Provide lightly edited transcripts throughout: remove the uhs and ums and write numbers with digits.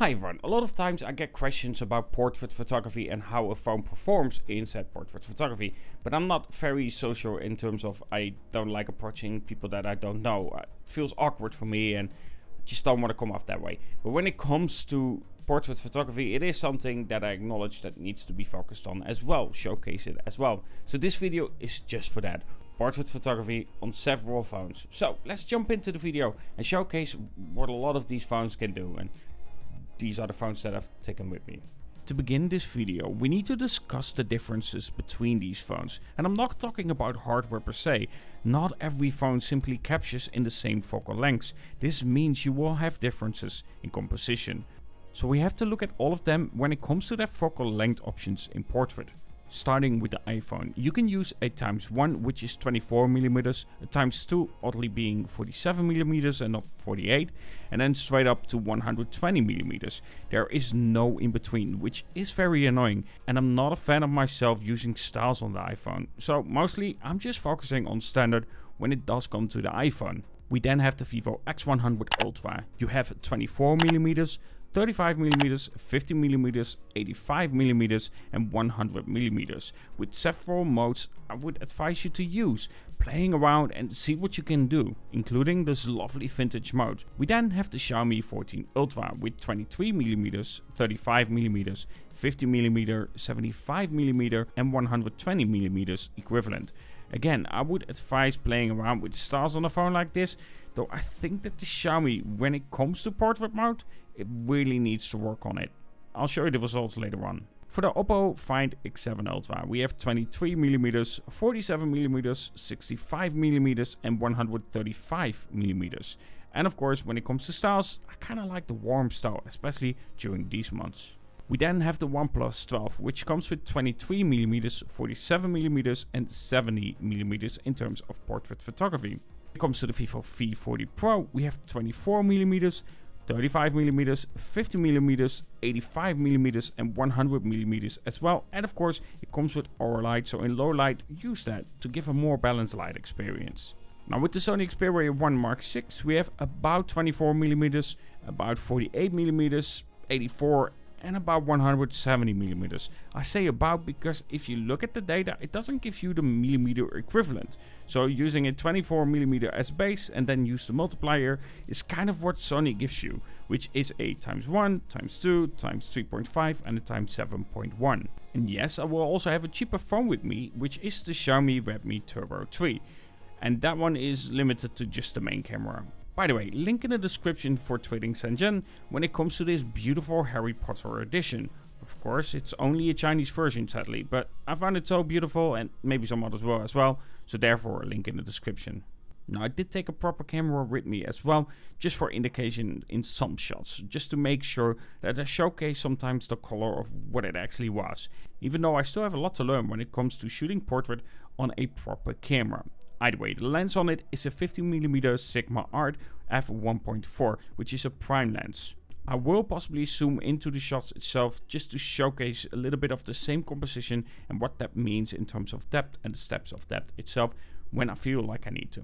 Hi everyone, a lot of times I get questions about portrait photography and how a phone performs in said portrait photography, but I'm not very social in terms of I don't like approaching people that I don't know. It feels awkward for me and just don't want to come off that way. But when it comes to portrait photography, it is something that I acknowledge that needs to be focused on as well, showcase it as well. So this video is just for that. Portrait photography on several phones. So let's jump into the video and showcase what a lot of these phones can do. And these are the phones that I've taken with me. To begin this video, we need to discuss the differences between these phones. And I'm not talking about hardware per se. Not every phone simply captures in the same focal lengths. This means you will have differences in composition. So we have to look at all of them when it comes to their focal length options in portrait. Starting with the iPhone, you can use a ×1, which is 24mm, a ×2 oddly being 47mm and not 48, and then straight up to 120mm. There is no in between, which is very annoying, and I'm not a fan of myself using styles on the iPhone, so mostly I'm just focusing on standard when it does come to the iPhone. We then have the Vivo X100 Ultra. You have 24mm, 35mm, 50mm, 85mm and 100mm. With several modes I would advise you to use, playing around and see what you can do, including this lovely vintage mode. We then have the Xiaomi 14 Ultra with 23mm, 35mm, 50mm, 75mm and 120mm equivalent. Again, I would advise playing around with styles on a phone like this, though I think that the Xiaomi, when it comes to portrait mode, it really needs to work on it. I'll show you the results later on. For the Oppo Find X7 Ultra, we have 23mm, 47mm, 65mm and 135mm. And of course, when it comes to styles, I kinda like the warm style, especially during these months. We then have the OnePlus 12, which comes with 23mm, 47mm and 70mm in terms of portrait photography. When it comes to the Vivo V40 Pro, we have 24mm, 35mm, 50mm, 85mm and 100mm as well. And of course, it comes with Worrell light, so in low light, use that to give a more balanced light experience. Now with the Sony Xperia 1 Mark VI, we have about 24mm, about 48mm, 84 and about 170mm. I say about because if you look at the data, it doesn't give you the millimeter equivalent. So using a 24mm as base and then use the multiplier is kind of what Sony gives you, which is a ×1, ×2, ×3.5 and a ×7.1. And yes, I will also have a cheaper phone with me, which is the Xiaomi Redmi Turbo 3. And that one is limited to just the main camera. By the way, link in the description for trading Shenzhen when it comes to this beautiful Harry Potter edition. Of course, it's only a Chinese version sadly, but I found it so beautiful and maybe some others will as well, so therefore a link in the description. Now I did take a proper camera with me as well, just for indication in some shots, just to make sure that I showcase sometimes the color of what it actually was, even though I still have a lot to learn when it comes to shooting portrait on a proper camera. Either way, the lens on it is a 50mm Sigma Art f1.4, which is a prime lens. I will possibly zoom into the shots itself just to showcase a little bit of the same composition and what that means in terms of depth and the steps of depth itself when I feel like I need to.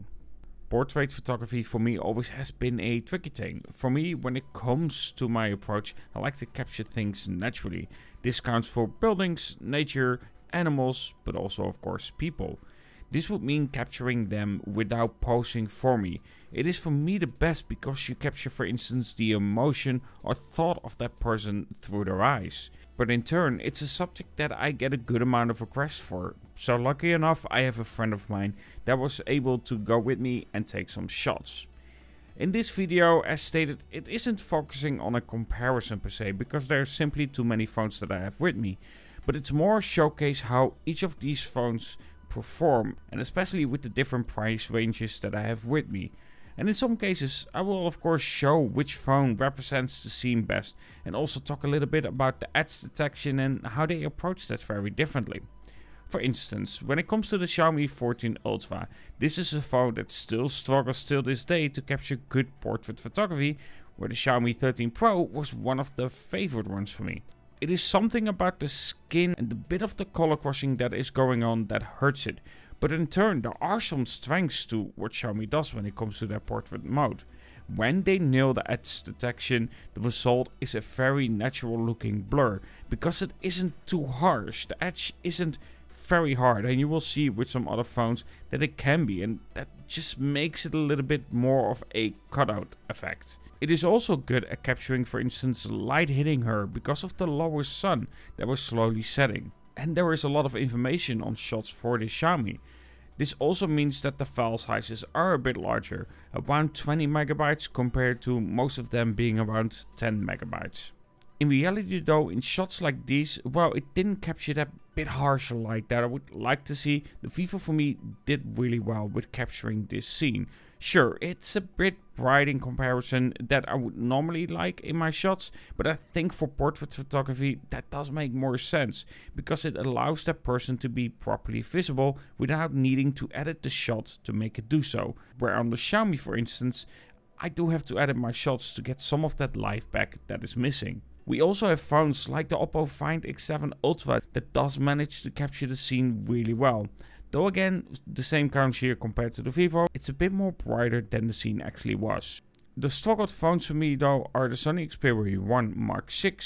Portrait photography for me always has been a tricky thing. For me, when it comes to my approach, I like to capture things naturally. This counts for buildings, nature, animals, but also of course people. This would mean capturing them without posing for me. It is for me the best because you capture, for instance, the emotion or thought of that person through their eyes. But in turn, it's a subject that I get a good amount of requests for. So lucky enough, I have a friend of mine that was able to go with me and take some shots. In this video, as stated, it isn't focusing on a comparison per se, because there are simply too many phones that I have with me. But it's more showcase how each of these phones perform, and especially with the different price ranges that I have with me. And in some cases I will of course show which phone represents the scene best, and also talk a little bit about the edge detection and how they approach that very differently. For instance, when it comes to the Xiaomi 14 Ultra, this is a phone that still struggles till this day to capture good portrait photography, where the Xiaomi 13 Pro was one of the favorite ones for me. It is something about the skin and the bit of the color crossing that is going on that hurts it. But in turn, there are some strengths to what Xiaomi does when it comes to their portrait mode. when they nail the edge detection, the result is a very natural looking blur, because it isn't too harsh. The edge isn't very hard, and you will see with some other phones that it can be, and that just makes it a little bit more of a cutout effect. It is also good at capturing, for instance, light hitting her because of the lower sun that was slowly setting. And there is a lot of information on shots for this Xiaomi. This also means that the file sizes are a bit larger, around 20 megabytes compared to most of them being around 10 megabytes. In reality though, in shots like these, well, it didn't capture that bit harsher light that I would like to see. The Vivo for me did really well with capturing this scene. Sure, it's a bit bright in comparison that I would normally like in my shots, but I think for portrait photography that does make more sense, because it allows that person to be properly visible without needing to edit the shot to make it do so. Where on the Xiaomi, for instance, I do have to edit my shots to get some of that life back that is missing. We also have phones like the Oppo Find X7 Ultra that does manage to capture the scene really well. Though again, the same counts here compared to the Vivo, it's a bit more brighter than the scene actually was. The struggled phones for me though are the Sony Xperia 1 Mark VI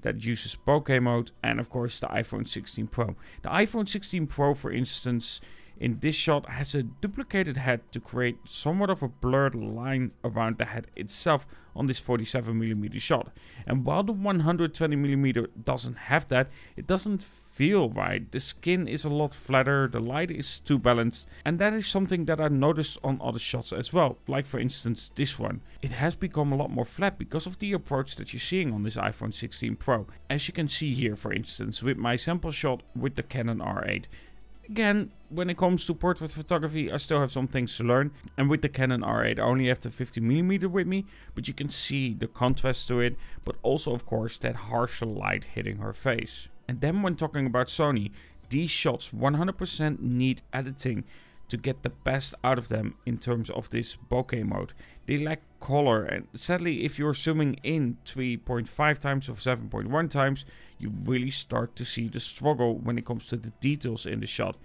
that uses bokeh mode, and of course the iPhone 16 Pro. The iPhone 16 Pro, for instance, in this shot has a duplicated head to create somewhat of a blurred line around the head itself on this 47mm shot. And while the 120mm doesn't have that, it doesn't feel right. The skin is a lot flatter, the light is too balanced, and that is something that I noticed on other shots as well, like for instance this one. It has become a lot more flat because of the approach that you're seeing on this iPhone 16 Pro. As you can see here, for instance, with my sample shot with the Canon R8. Again, when it comes to portrait photography, I still have some things to learn, and with the Canon R8 I only have the 50mm with me, but you can see the contrast to it, but also of course that harsher light hitting her face. And then when talking about Sony, these shots 100% need editing to get the best out of them in terms of this bokeh mode. They lack color, and sadly if you're zooming in 3.5 times or 7.1 times, you really start to see the struggle when it comes to the details in the shot.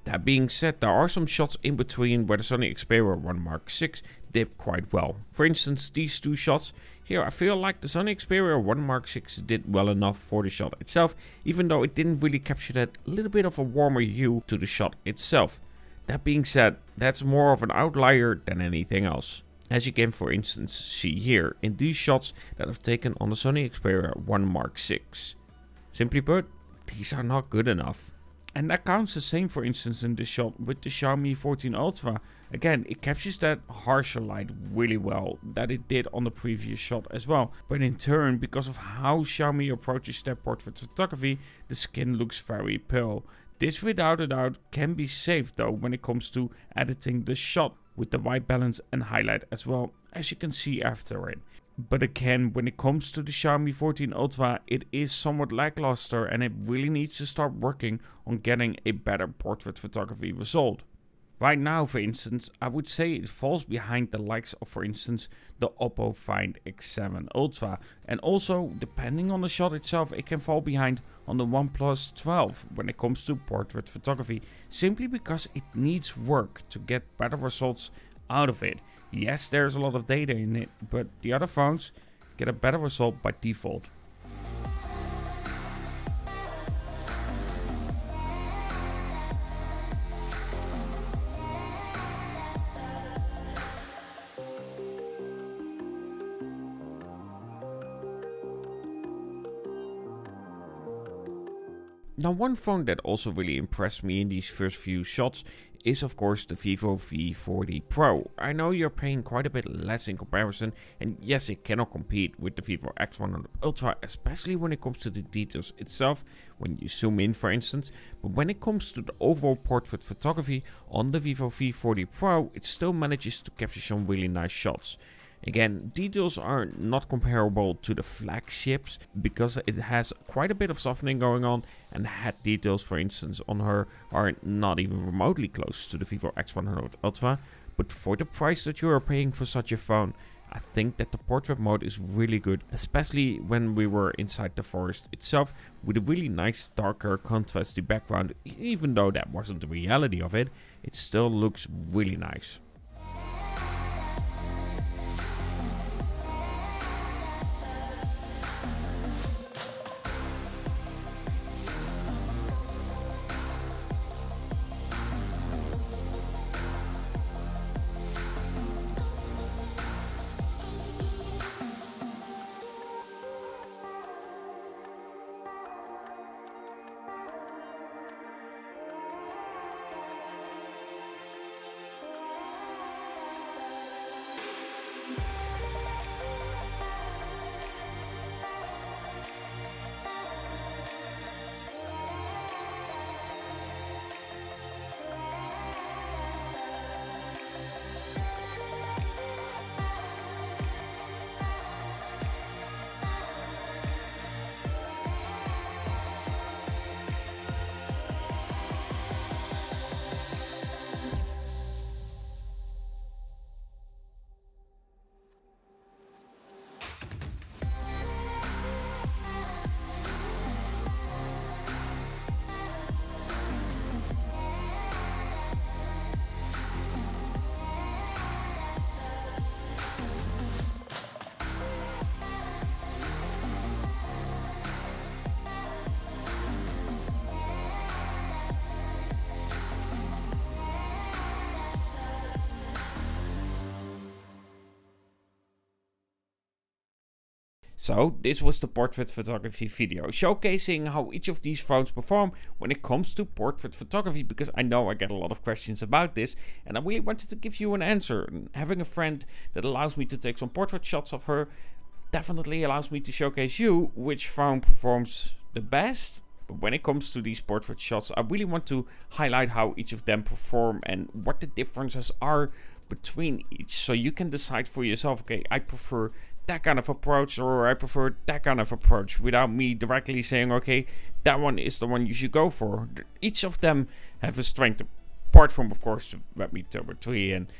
That being said, there are some shots in between where the Sony Xperia 1 Mark VI did quite well. For instance, these two shots here, I feel like the Sony Xperia 1 Mark VI did well enough for the shot itself, even though it didn't really capture that little bit of a warmer hue to the shot itself. That being said, that's more of an outlier than anything else. As you can for instance see here in these shots that I've taken on the Sony Xperia 1 Mark VI. Simply put, these are not good enough. And that counts the same for instance in this shot with the Xiaomi 14 Ultra. Again, it captures that harsher light really well that it did on the previous shot as well. But in turn, because of how Xiaomi approaches their portrait photography, the skin looks very pale. This without a doubt can be saved though when it comes to editing the shot with the white balance and highlight as well, as you can see after it. But again, when it comes to the Xiaomi 14 Ultra, it is somewhat lackluster and it really needs to start working on getting a better portrait photography result. Right now, for instance, I would say it falls behind the likes of, for instance, the Oppo Find X7 Ultra. And also, depending on the shot itself, it can fall behind on the OnePlus 12 when it comes to portrait photography, simply because it needs work to get better results out of it. Yes, there's a lot of data in it, but the other phones get a better result by default. Now, one phone that also really impressed me in these first few shots is of course the Vivo V40 Pro. I know you're paying quite a bit less in comparison, and yes, it cannot compete with the Vivo X100 Ultra, especially when it comes to the details itself, when you zoom in for instance, but when it comes to the overall portrait photography on the Vivo V40 Pro, it still manages to capture some really nice shots. Again, details are not comparable to the flagships because it has quite a bit of softening going on, and the head details for instance on her are not even remotely close to the Vivo X100 Ultra. But for the price that you are paying for such a phone, I think that the portrait mode is really good, especially when we were inside the forest itself with a really nice darker contrasty background. Even though that wasn't the reality of it, it still looks really nice. So this was the portrait photography video, showcasing how each of these phones perform when it comes to portrait photography, because I know I get a lot of questions about this and I really wanted to give you an answer. And having a friend that allows me to take some portrait shots of her definitely allows me to showcase you which phone performs the best. But when it comes to these portrait shots, I really want to highlight how each of them perform and what the differences are between each, so you can decide for yourself, okay, I prefer that kind of approach or I prefer that kind of approach, without me directly saying, okay, that one is the one you should go for. Each of them have a strength, apart from, of course, the Redmi Turbo 3, and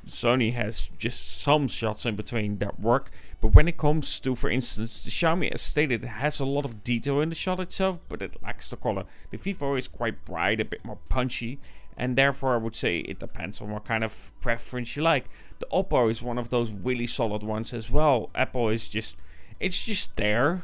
Sony has just some shots in between that work. But when it comes to, for instance, the Xiaomi, as stated, it has a lot of detail in the shot itself, but it lacks the color. The Vivo is quite bright, a bit more punchy, and therefore I would say it depends on what kind of preference you like. The Oppo is one of those really solid ones as well. Apple is just, it's just there.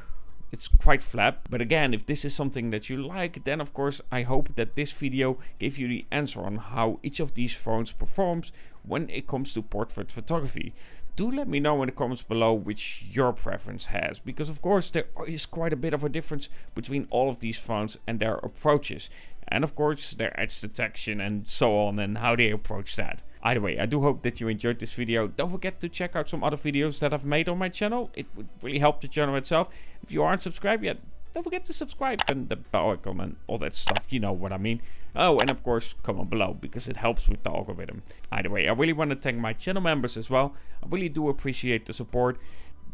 It's quite flat. But again, if this is something that you like, then of course I hope that this video gave you the answer on how each of these phones performs when it comes to portrait photography. Do let me know in the comments below which your preference has, because of course there is quite a bit of a difference between all of these phones and their approaches. And of course their edge detection and so on, and how they approach that. Either way, I do hope that you enjoyed this video. Don't forget to check out some other videos that I've made on my channel. It would really help the channel itself. If you aren't subscribed yet, don't forget to subscribe and the bell icon and all that stuff. You know what I mean. Oh, and of course, comment below, because it helps with the algorithm. Either way, I really want to thank my channel members as well. I really do appreciate the support.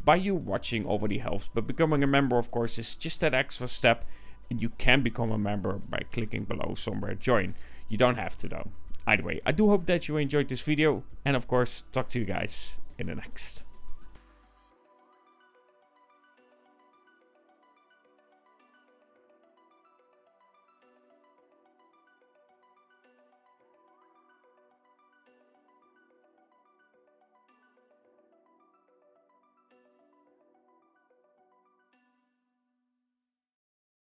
By you watching already helps, but becoming a member, of course, is just that extra step. And you can become a member by clicking below somewhere join. You don't have to though. Either way, I do hope that you enjoyed this video, and of course talk to you guys in the next.